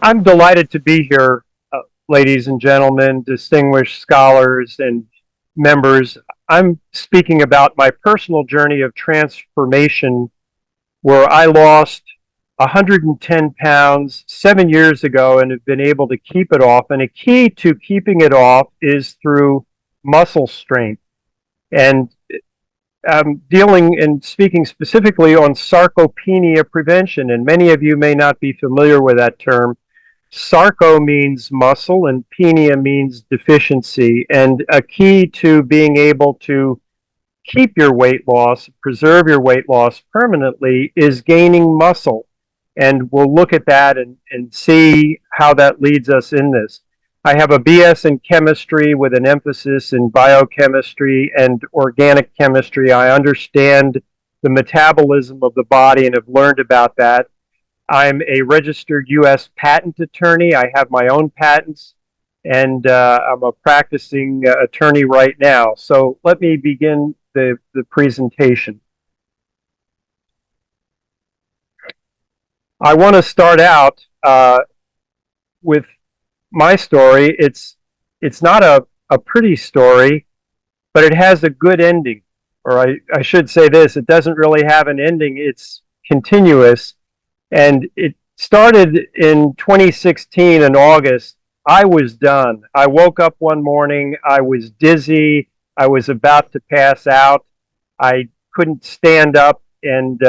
I'm delighted to be here, ladies and gentlemen, distinguished scholars and members. I'm speaking about my personal journey of transformation where I lost 110 pounds 7 years ago and have been able to keep it off. And a key to keeping it off is through muscle strength. And I'm dealing and speaking specifically on sarcopenia prevention. And many of you may not be familiar with that term. Sarco means muscle and penia means deficiency. And a key to being able to keep your weight loss, preserve your weight loss permanently is gaining muscle. And we'll look at that and see how that leads us in this. I have a BS in chemistry with an emphasis in biochemistry and organic chemistry. I understand the metabolism of the body and have learned about that. I'm a registered U.S. patent attorney. I have my own patents, and I'm a practicing attorney right now. So let me begin the presentation. I want to start out with my story. It's not a pretty story, but it has a good ending. Or I should say this, it doesn't really have an ending. It's continuous. And it started in 2016 in August. I was done. I woke up one morning. I was dizzy. I was about to pass out. I couldn't stand up and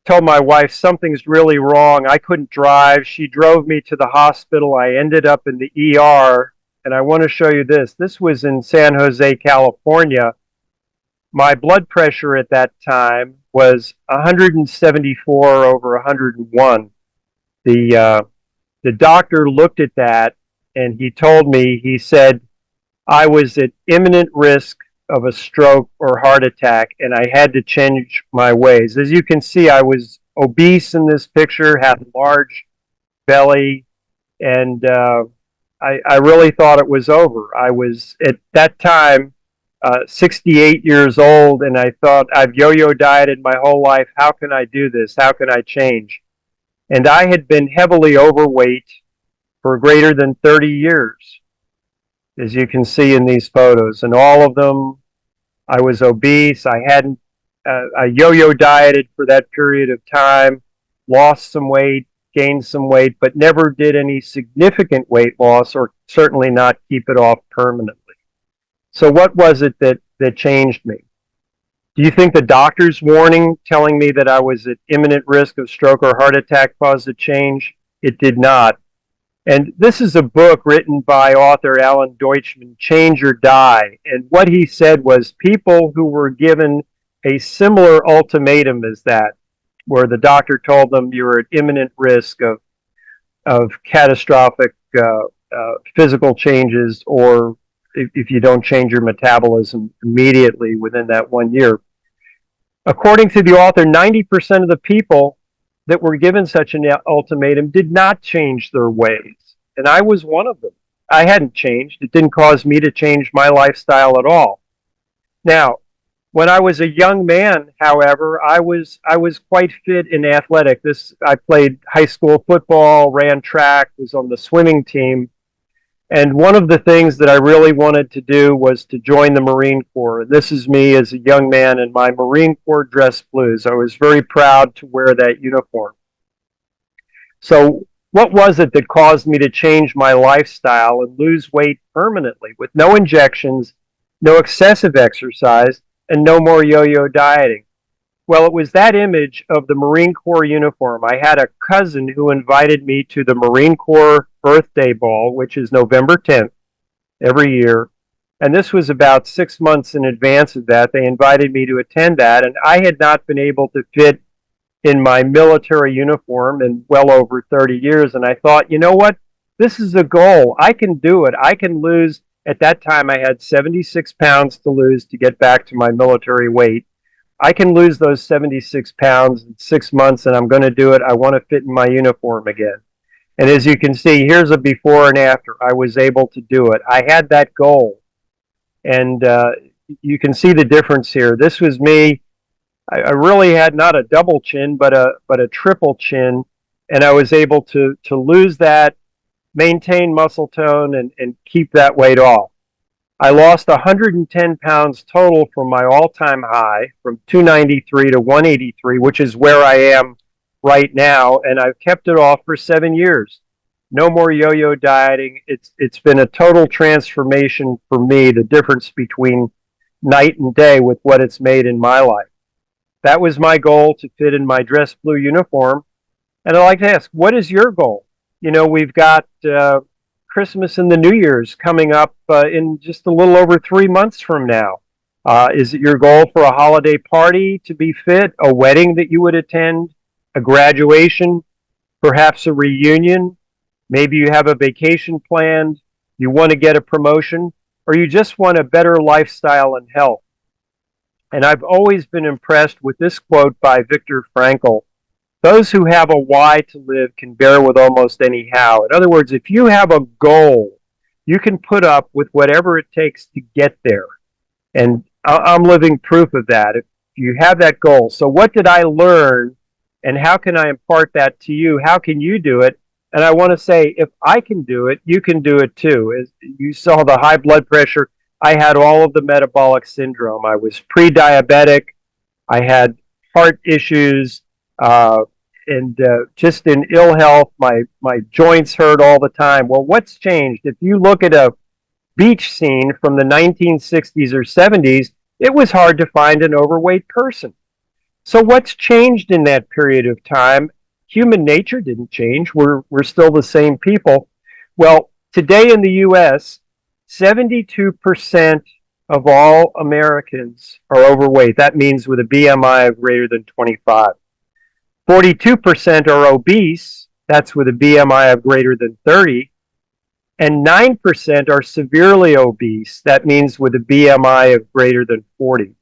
told my wife something's really wrong. I couldn't drive. She drove me to the hospital. I ended up in the ER. And I want to show you this. This was in San Jose, California. My blood pressure at that time was 174 over 101. The doctor looked at that and he told me, he said, I was at imminent risk of a stroke or heart attack and I had to change my ways. As you can see, I was obese in this picture, had a large belly, and I really thought it was over. I was at that time 68 years old, and I thought, I've yo-yo dieted my whole life. How can I do this? How can I change? And I had been heavily overweight for greater than 30 years, as you can see in these photos. And all of them, I was obese. I yo-yo dieted for that period of time, lost some weight, gained some weight, but never did any significant weight loss, or certainly not keep it off permanently. So what was it that changed me? Do you think the doctor's warning telling me that I was at imminent risk of stroke or heart attack caused a change? It did not. And this is a book written by author Alan Deutschman, Change or Die. And what he said was people who were given a similar ultimatum as that, where the doctor told them you were at imminent risk of catastrophic physical changes, or if you don't change your metabolism immediately within that 1 year. According to the author, 90% of the people that were given such an ultimatum did not change their ways. And I was one of them. I hadn't changed. It didn't cause me to change my lifestyle at all. Now, when I was a young man, however, I was quite fit and athletic. I played high school football, ran track, was on the swimming team. And one of the things that I really wanted to do was to join the Marine Corps. This is me as a young man in my Marine Corps dress blues. I was very proud to wear that uniform. So what was it that caused me to change my lifestyle and lose weight permanently with no injections, no excessive exercise, and no more yo-yo dieting? Well, it was that image of the Marine Corps uniform. I had a cousin who invited me to the Marine Corps birthday ball, which is November 10th every year. And this was about 6 months in advance of that. They invited me to attend that, and I had not been able to fit in my military uniform in well over 30 years. And I thought, you know what? This is a goal. I can do it. I can lose. At that time, I had 76 pounds to lose to get back to my military weight. I can lose those 76 pounds in 6 months, and I'm going to do it. I want to fit in my uniform again. And as you can see, here's a before and after. I was able to do it. I had that goal. And you can see the difference here. This was me. I really had not a double chin, but a triple chin. and I was able to lose that, maintain muscle tone, and keep that weight off. I lost 110 pounds total from my all-time high, from 293 to 183, which is where I am right now, and I've kept it off for 7 years. No more yo-yo dieting. It's been a total transformation for me, the difference between night and day with what it's made in my life. That was my goal, to fit in my dress blue uniform. And I'd like to ask, what is your goal? We've got Christmas and the New Year's coming up in just a little over 3 months from now. Is it your goal for a holiday party to be fit, a wedding that you would attend, a graduation, perhaps a reunion? Maybe you have a vacation planned, you want to get a promotion, or you just want a better lifestyle and health. And I've always been impressed with this quote by Viktor Frankl: those who have a why to live can bear with almost any how. In other words, if you have a goal, you can put up with whatever it takes to get there. And I'm living proof of that. If you have that goal. So what did I learn, and how can I impart that to you? How can you do it? And I want to say, if I can do it, you can do it too. As you saw the high blood pressure, I had all of the metabolic syndrome. I was pre-diabetic. I had heart issues, and just in ill health. My joints hurt all the time. Well, what's changed? If you look at a beach scene from the 1960s or 70s, it was hard to find an overweight person. So what's changed in that period of time? Human nature didn't change. We're still the same people. Well, today in the U.S., 72% of all Americans are overweight. That means with a BMI of greater than 25. 42% are obese. That's with a BMI of greater than 30. And 9% are severely obese. That means with a BMI of greater than 40.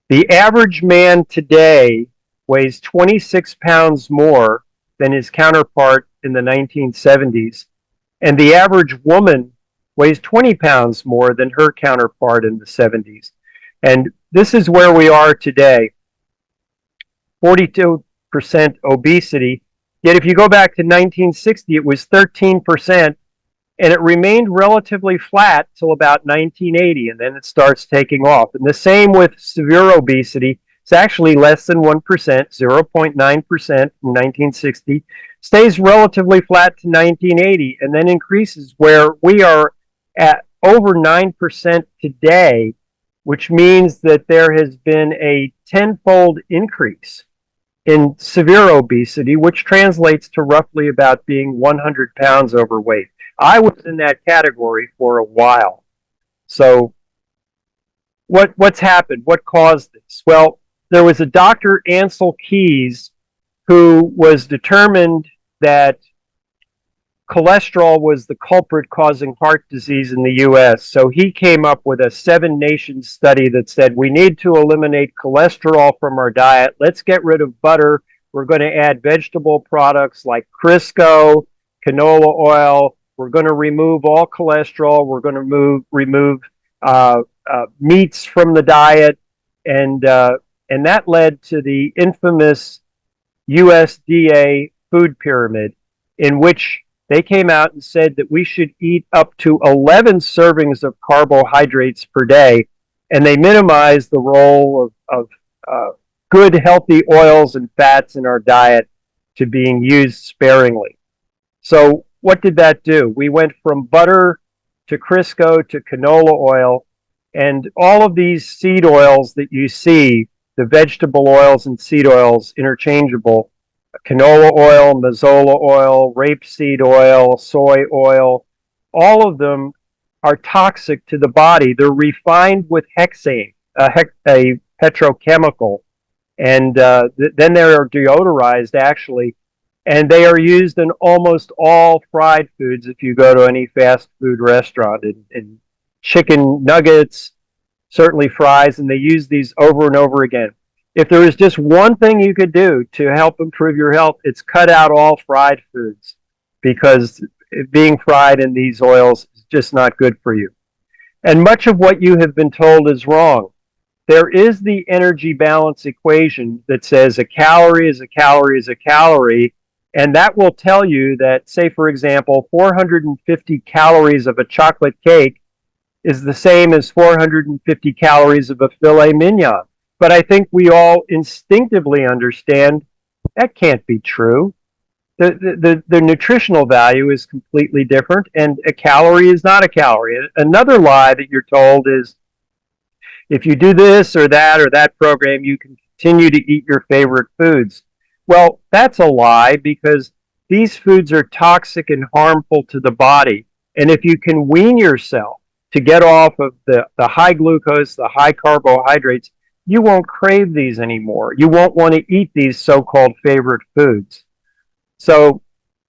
The average man today weighs 26 pounds more than his counterpart in the 1970s. And the average woman weighs 20 pounds more than her counterpart in the 70s. And this is where we are today. 42% obesity. Yet if you go back to 1960, it was 13%, and it remained relatively flat till about 1980, and then it starts taking off. And the same with severe obesity. It's actually less than 1%, 0.9% from 1960, stays relatively flat to 1980, and then increases, where we are at over 9% today, which means that there has been a tenfold increase in severe obesity, which translates to roughly about being 100 pounds overweight. I was in that category for a while. So what's happened? What caused this? Well, there was a Dr. Ansel Keys who was determined that cholesterol was the culprit causing heart disease in the U.S. So he came up with a 7-nation study that said we need to eliminate cholesterol from our diet. Let's get rid of butter. We're going to add vegetable products like Crisco, canola oil. We're going to remove all cholesterol. We're going to remove meats from the diet. And that led to the infamous USDA food pyramid, in which they came out and said that we should eat up to 11 servings of carbohydrates per day, and they minimized the role of good, healthy oils and fats in our diet to being used sparingly. So what did that do? We went from butter to Crisco to canola oil, and all of these seed oils that you see, the vegetable oils and seed oils, interchangeable, canola oil, mazola oil, rapeseed oil, soy oil, all of them are toxic to the body. They're refined with hexane, a petrochemical, and then they are deodorized, actually, and they are used in almost all fried foods if you go to any fast food restaurant, in chicken nuggets, certainly fries, and they use these over and over again. If there is just one thing you could do to help improve your health, it's cut out all fried foods, because being fried in these oils is just not good for you. And much of what you have been told is wrong. There is the energy balance equation that says a calorie is a calorie is a calorie, And that will tell you that, say, for example, 450 calories of a chocolate cake is the same as 450 calories of a filet mignon. But I think we all instinctively understand that can't be true. The nutritional value is completely different, and a calorie is not a calorie. Another lie that you're told is if you do this or that program, you can continue to eat your favorite foods. Well, that's a lie because these foods are toxic and harmful to the body. And if you can wean yourself to get off of the high glucose, the high carbohydrates, you won't crave these anymore. You won't want to eat these so-called favorite foods. So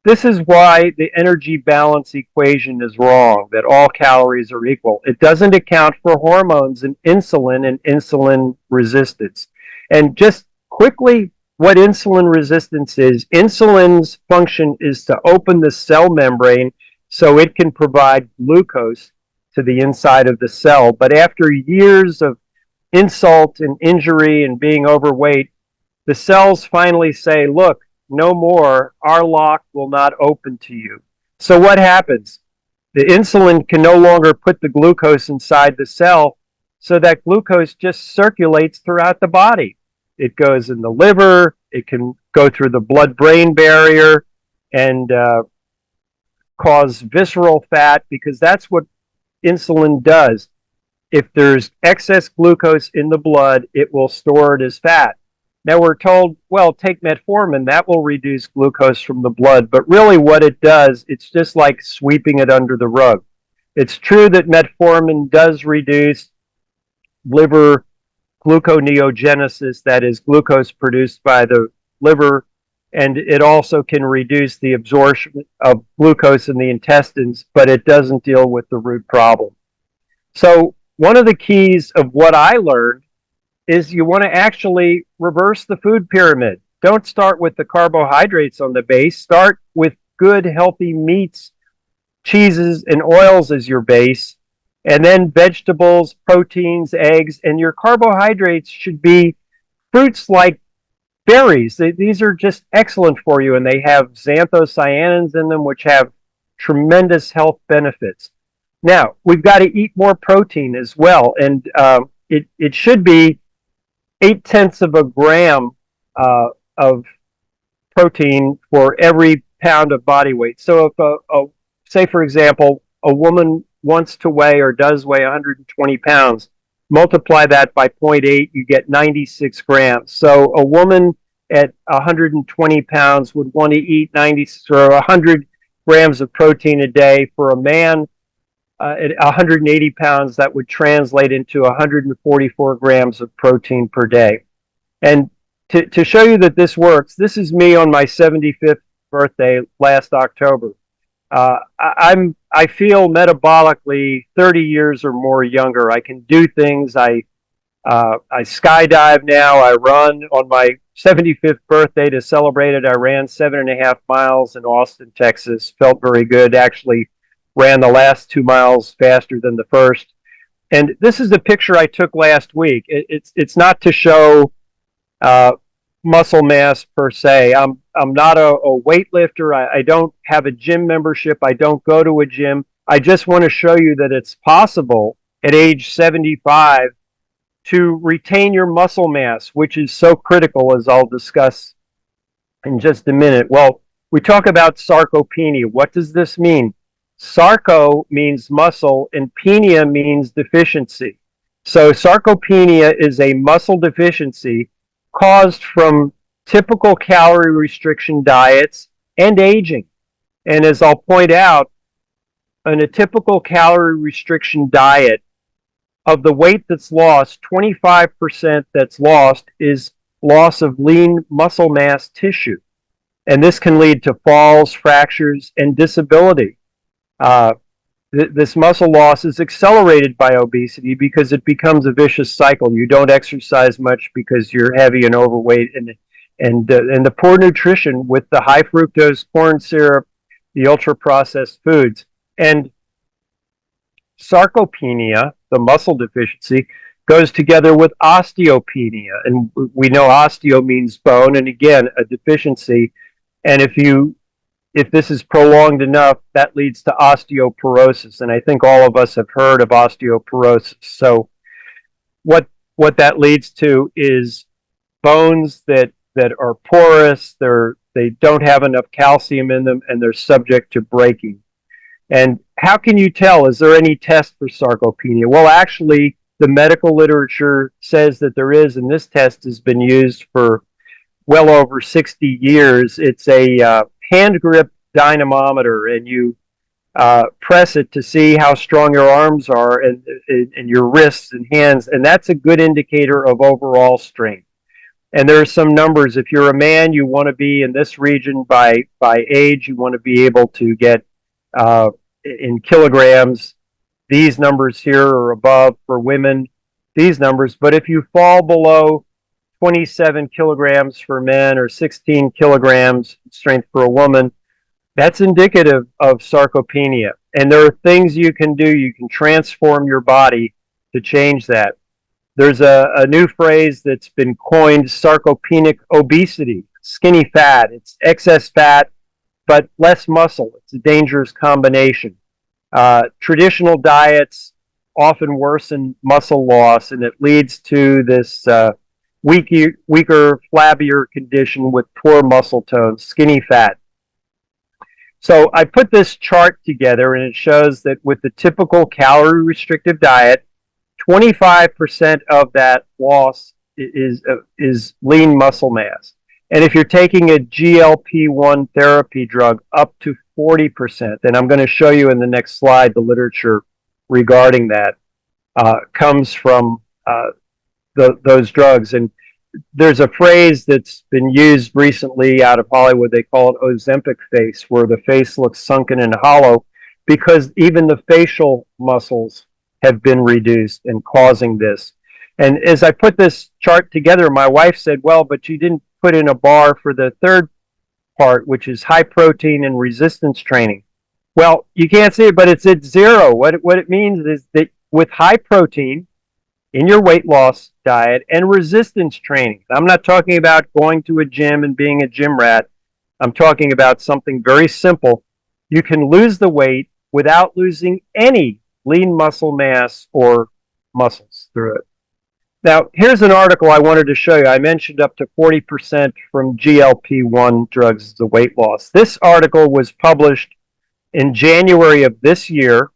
this is why the energy balance equation is wrong, that all calories are equal. It doesn't account for hormones and insulin resistance. And just quickly, what insulin resistance is, insulin's function is to open the cell membrane so it can provide glucose to the inside of the cell. But after years of insult and injury and being overweight, the cells finally say, look, no more, our lock will not open to you. So what happens? The insulin can no longer put the glucose inside the cell, so that glucose just circulates throughout the body. It goes in the liver, it can go through the blood-brain barrier and cause visceral fat, because that's what insulin does. If there's excess glucose in the blood, it will store it as fat. Now we're told, well, take metformin, that will reduce glucose from the blood. But really what it does, it's just like sweeping it under the rug. It's true that metformin does reduce liver gluconeogenesis, that is glucose produced by the liver, and it also can reduce the absorption of glucose in the intestines, but it doesn't deal with the root problem. So one of the keys of what I learned is you want to actually reverse the food pyramid. Don't start with the carbohydrates on the base. Start with good, healthy meats, cheeses, and oils as your base, and then vegetables, proteins, eggs, and your carbohydrates should be fruits like berries. These are just excellent for you, and they have xanthocyanins in them, which have tremendous health benefits. Now, we've got to eat more protein as well, and it should be 0.8 of a gram of protein for every pound of body weight. So if, say, for example, a woman wants to weigh or does weigh 120 pounds, multiply that by 0.8, you get 96 grams. So a woman at 120 pounds would want to eat 96 or 100 grams of protein a day. For a man at 180 pounds, that would translate into 144 grams of protein per day. And to show you that this works, this is me on my 75th birthday last October. I feel metabolically 30 years or more younger. I can do things. I skydive now. I run. On my 75th birthday, to celebrate it, I ran 7.5 miles in Austin, Texas. Felt very good. Actually ran the last 2 miles faster than the first. And this is the picture I took last week. It's not to show muscle mass per se. I'm not a weightlifter. I don't have a gym membership. I don't go to a gym. I just want to show you that it's possible at age 75 to retain your muscle mass, which is so critical, as I'll discuss in just a minute. Well, we talk about sarcopenia. What does this mean? Sarco means muscle, and penia means deficiency. So sarcopenia is a muscle deficiency caused from typical calorie restriction diets and aging. And as I'll point out, in a typical calorie restriction diet, of the weight that's lost, 25% that's lost is loss of lean muscle mass tissue. And this can lead to falls, fractures, and disability. This muscle loss is accelerated by obesity because it becomes a vicious cycle. You don't exercise much because you're heavy and overweight, and the poor nutrition with the high fructose corn syrup, the ultra processed foods, and sarcopenia, the muscle deficiency, goes together with osteopenia, and we know osteo means bone, and again, a deficiency. And if this is prolonged enough, that leads to osteoporosis. And I think all of us have heard of osteoporosis. So what what that leads to is bones that are porous, they don't have enough calcium in them, and they're subject to breaking. And how can you tell? Is there any test for sarcopenia? Well, actually, the medical literature says that there is, and this test has been used for well over 60 years. It's a hand grip dynamometer, and you press it to see how strong your arms are and your wrists and hands, and that's a good indicator of overall strength. And there are some numbers. If you're a man, you want to be in this region by age. You want to be able to get in kilograms. These numbers here are above for women. These numbers, but if you fall below 27 kilograms for men or 16 kilograms strength for a woman, that's indicative of sarcopenia. And there are things you can do. You can transform your body to change that. There's a new phrase that's been coined, sarcopenic obesity, skinny fat. It's excess fat, but less muscle. It's a dangerous combination. Traditional diets often worsen muscle loss, and it leads to this weaker, flabbier condition with poor muscle tone, skinny fat. So I put this chart together, and it shows that with the typical calorie restrictive diet, 25% of that loss is lean muscle mass. And if you're taking a GLP-1 therapy drug, up to 40%, and I'm going to show you in the next slide the literature regarding that, comes from those drugs. And there's a phrase that's been used recently out of Hollywood. They call it Ozempic face, where the face looks sunken and hollow because even the facial muscles have been reduced and causing this. And as I put this chart together, my wife said, well, but you didn't put in a bar for the third part, which is high protein and resistance training. Well, you can't see it, but it's at zero. What it means is that with high protein in your weight loss diet and resistance training, I'm not talking about going to a gym and being a gym rat. I'm talking about something very simple. You can lose the weight without losing any lean muscle mass or muscles through it. Now, here's an article I wanted to show you. I mentioned up to 40% from GLP-1 drugs as a weight loss. This article was published in January of this year.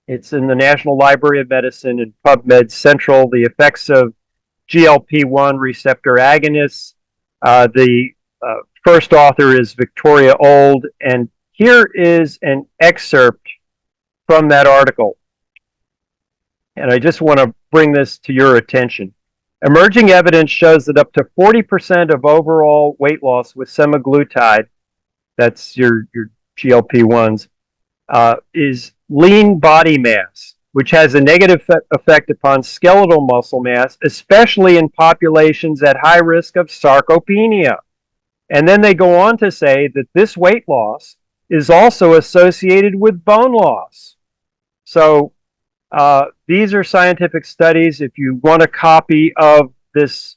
It's in the National Library of Medicine and PubMed Central, the effects of GLP-1 receptor agonists. The first author is Victoria Old, and here is an excerpt from that article. And I just want to bring this to your attention. Emerging evidence shows that up to 40% of overall weight loss with semaglutide, that's your GLP-1s, is lean body mass, which has a negative effect upon skeletal muscle mass, especially in populations at high risk of sarcopenia. And then they go on to say that this weight loss is also associated with bone loss. So these are scientific studies. If you want a copy of this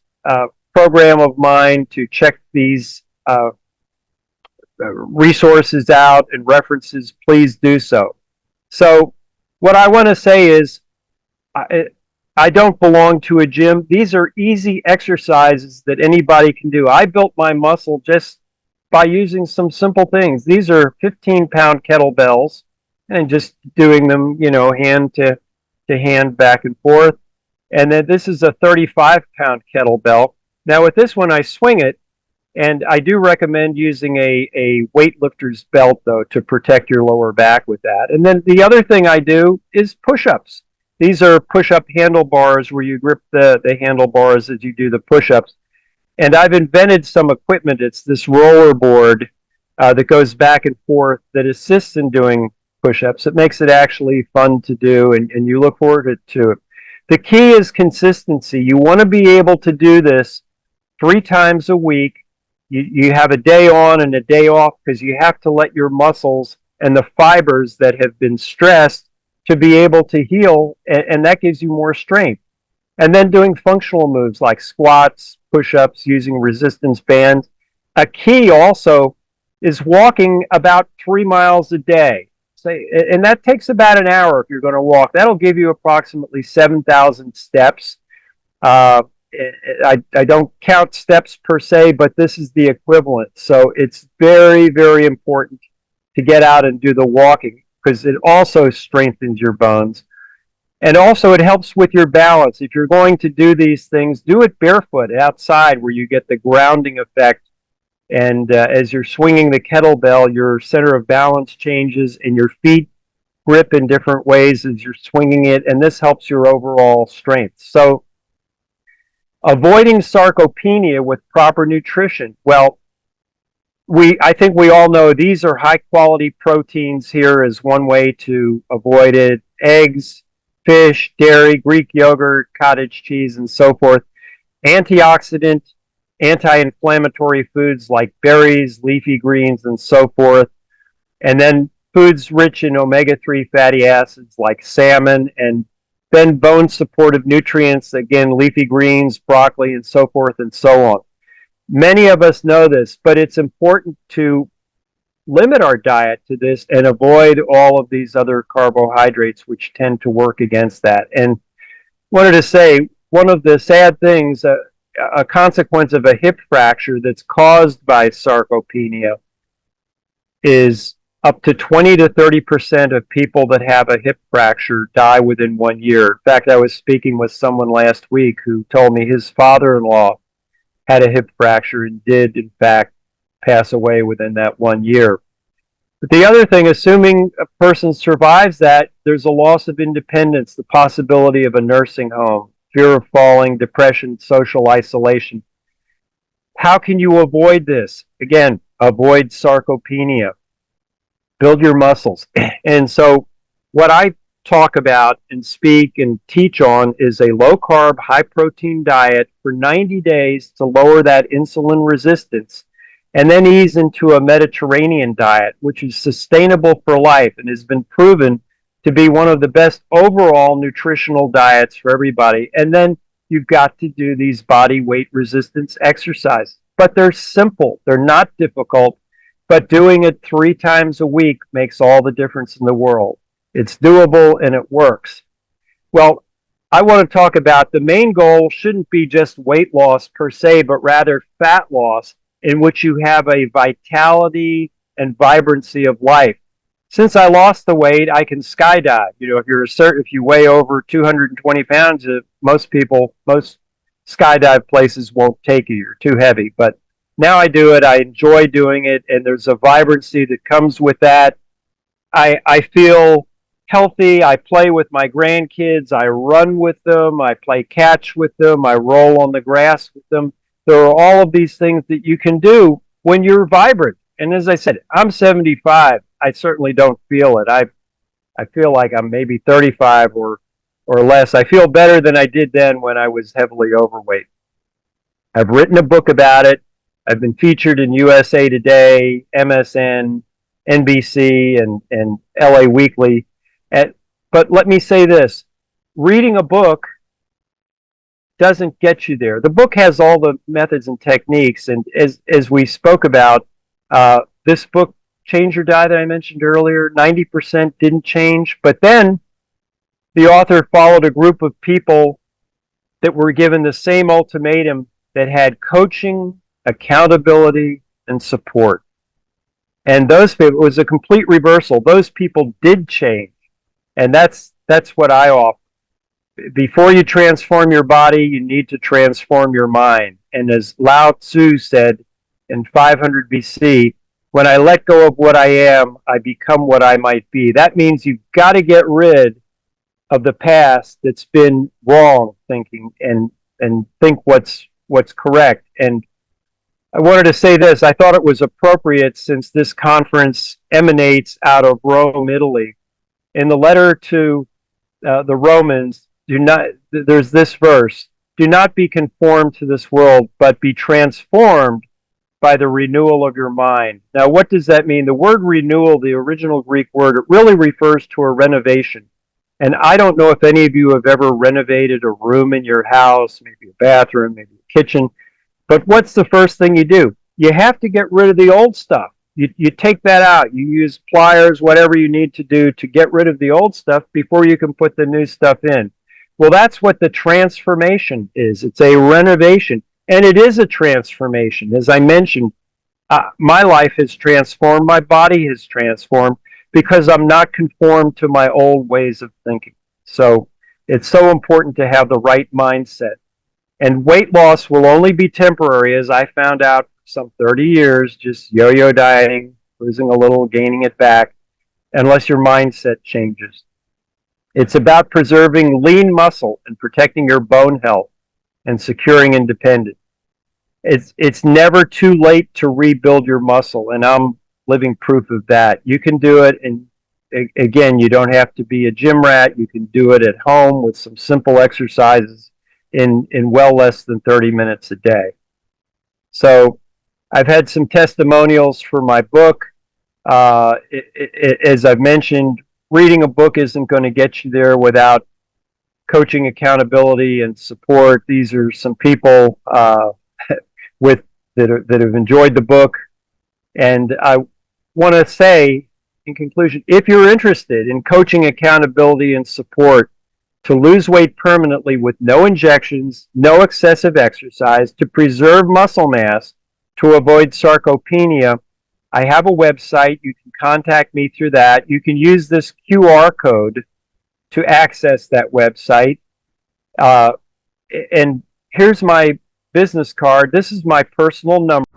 program of mine to check these resources out and references, please do so. So what I want to say is I don't belong to a gym. These are easy exercises that anybody can do. I built my muscle just by using some simple things. These are 15-pound kettlebells and just doing them, hand to hand back and forth. And then this is a 35-pound kettlebell. Now with this one, I swing it, and I do recommend using a weightlifter's belt, though, to protect your lower back with that. And then the other thing I do is push-ups. These are push-up handlebars where you grip the handlebars as you do the push-ups. And I've invented some equipment. It's this roller board that goes back and forth that assists in doing push-ups. It makes it actually fun to do, and you look forward to it. The key is consistency. You want to be able to do this 3 times a week. You have a day on and a day off because you have to let your muscles and the fibers that have been stressed to be able to heal, and that gives you more strength. And then doing functional moves like squats, push-ups, using resistance bands. a key also is walking about 3 miles a day. And that takes about an hour if you're going to walk. That'll give you approximately 7,000 steps. Uh, I don't count steps per se, but this is the equivalent. So it's very, very important to get out and do the walking because it also strengthens your bones. And also it helps with your balance. If you're going to do these things, do it barefoot outside where you get the grounding effect. And as you're swinging the kettlebell, your center of balance changes and your feet grip in different ways as you're swinging it. And this helps your overall strength. So avoiding sarcopenia with proper nutrition. Well, I think we all know these are high quality proteins here as one way to avoid it. Eggs, fish, dairy, Greek yogurt, cottage cheese, and so forth. Antioxidant, anti-inflammatory foods like berries, leafy greens, and so forth. And then foods rich in omega-3 fatty acids like salmon, and then bone supportive nutrients, again, leafy greens, broccoli, and so forth and so on. Many of us know this, but it's important to limit our diet to this and avoid all of these other carbohydrates which tend to work against that. And wanted to say, one of the sad things, a consequence of a hip fracture that's caused by sarcopenia is up to 20 to 30% of people that have a hip fracture die within 1 year. In fact, I was speaking with someone last week who told me his father-in-law had a hip fracture and did, in fact, pass away within that 1 year. But the other thing, assuming a person survives that, there's a loss of independence, the possibility of a nursing home, fear of falling, depression, social isolation. How can you avoid this? Again, avoid sarcopenia. Build your muscles. And so what I talk about and speak and teach on is a low-carb, high-protein diet for 90 days to lower that insulin resistance, and then ease into a Mediterranean diet, which is sustainable for life and has been proven to be one of the best overall nutritional diets for everybody. And then you've got to do these body weight resistance exercises. But they're simple. They're not difficult. But doing it 3 times a week makes all the difference in the world. It's doable and it works. Well, I want to talk about the main goal shouldn't be just weight loss per se, but rather fat loss in which you have a vitality and vibrancy of life. Since I lost the weight, I can skydive. You know, if you weigh over 220 pounds, most skydive places won't take you. You're too heavy. But now I do it. I enjoy doing it, and there's a vibrancy that comes with that. I feel healthy. I play with my grandkids. I run with them. I play catch with them. I roll on the grass with them. There are all of these things that you can do when you're vibrant. And as I said, I'm 75. I certainly don't feel it. I feel like I'm maybe 35 or less. I feel better than I did then when I was heavily overweight. I've written a book about it. I've been featured in USA Today, MSN, NBC, and LA Weekly. But let me say this. Reading a book doesn't get you there. The book has all the methods and techniques, and as we spoke about, this book, Change Your Diet, that I mentioned earlier, 90% didn't change, but then the author followed a group of people that were given the same ultimatum that had coaching, accountability, and support. And those people, it was a complete reversal. Those people did change, and that's what I offer. Before you transform your body, you need to transform your mind. And as Lao Tzu said in 500 BC, when I let go of what I am, I become what I might be. That means you've got to get rid of the past that's been wrong thinking and think what's correct. And I wanted to say this. I thought it was appropriate since this conference emanates out of Rome, Italy. In the letter to the Romans, there's this verse, do not be conformed to this world, but be transformed by the renewal of your mind. Now, what does that mean? The word renewal, the original Greek word, it really refers to a renovation. And I don't know if any of you have ever renovated a room in your house, maybe a bathroom, maybe a kitchen, but what's the first thing you do? you have to get rid of the old stuff. You take that out. You use pliers, whatever you need to do to get rid of the old stuff before you can put the new stuff in. Well, that's what the transformation is. It's a renovation, and it is a transformation. As I mentioned, my life has transformed. My body has transformed because I'm not conformed to my old ways of thinking. So it's so important to have the right mindset. And weight loss will only be temporary, as I found out for some 30 years, just yo-yo dieting, losing a little, gaining it back, unless your mindset changes. It's about preserving lean muscle and protecting your bone health and securing independence. It's never too late to rebuild your muscle, and I'm living proof of that. You can do it, and again, you don't have to be a gym rat. You can do it at home with some simple exercises in well less than 30 minutes a day. So I've had some testimonials for my book. As I've mentioned, reading a book isn't going to get you there without coaching, accountability, and support. These are some people with that have enjoyed the book, and I want to say, in conclusion, if you're interested in coaching, accountability, and support to lose weight permanently with no injections, no excessive exercise, to preserve muscle mass, to avoid sarcopenia, I have a website. You can contact me through that. You can use this QR code to access that website. And here's my business card. This is my personal number.